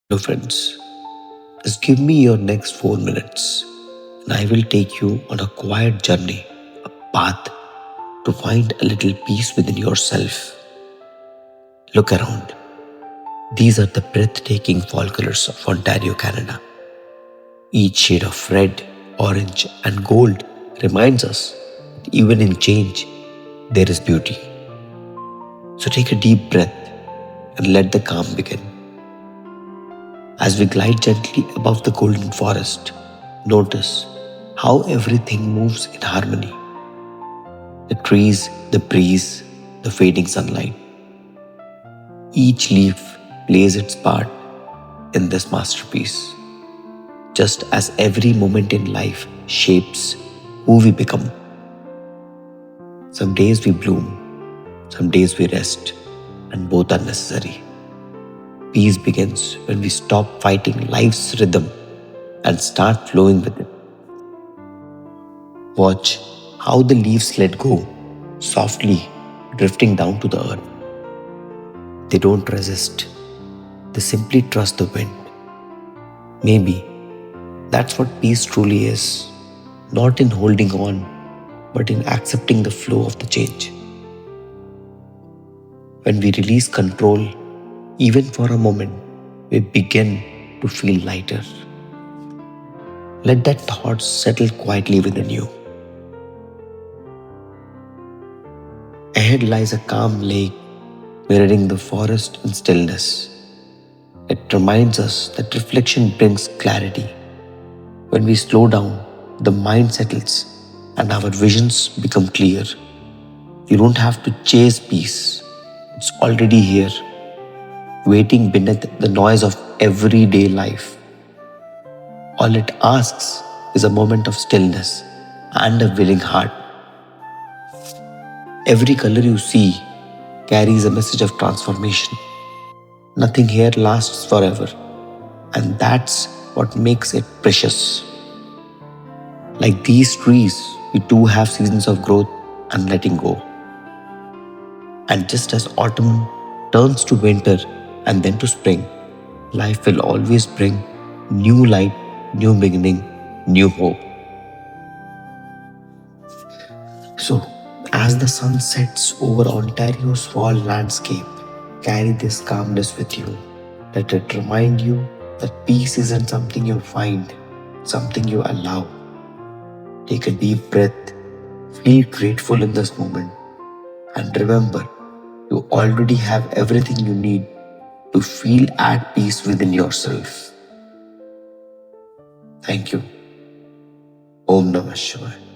Hello, friends. Just give me your next 4 minutes and I will take you on a quiet journey, a path to find a little peace within yourself. Look around. These are the breathtaking fall colors of Ontario, Canada. Each shade of red, orange, and gold reminds us that even in change, there is beauty. So take a deep breath and let the calm begin. As we glide gently above the golden forest, notice how everything moves in harmony. The trees, the breeze, the fading sunlight. Each leaf plays its part in this masterpiece, just as every moment in life shapes who we become. Some days we bloom, some days we rest, and both are necessary. Peace begins when we stop fighting life's rhythm and start flowing with it. Watch how the leaves let go, softly drifting down to the earth. They don't resist, they simply trust the wind. Maybe that's what peace truly is, not in holding on, but in accepting the flow of the change. When we release control, even for a moment, we begin to feel lighter. Let that thought settle quietly within you. Ahead lies a calm lake mirroring the forest in stillness. It reminds us that reflection brings clarity. When we slow down, the mind settles and our visions become clear. You don't have to chase peace, it's already here, waiting beneath the noise of everyday life. All it asks is a moment of stillness and a willing heart. Every color you see carries a message of transformation. Nothing here lasts forever, and that's what makes it precious. Like these trees, we too have seasons of growth and letting go. And just as autumn turns to winter and then to spring, life will always bring new light, new beginning, new hope. So, as the sun sets over Ontario's fall landscape, carry this calmness with you. Let it remind you that peace isn't something you find, something you allow. Take a deep breath, feel grateful in this moment, and remember you already have everything you need to feel at peace within yourself. Thank you. Om Namah Shivaya.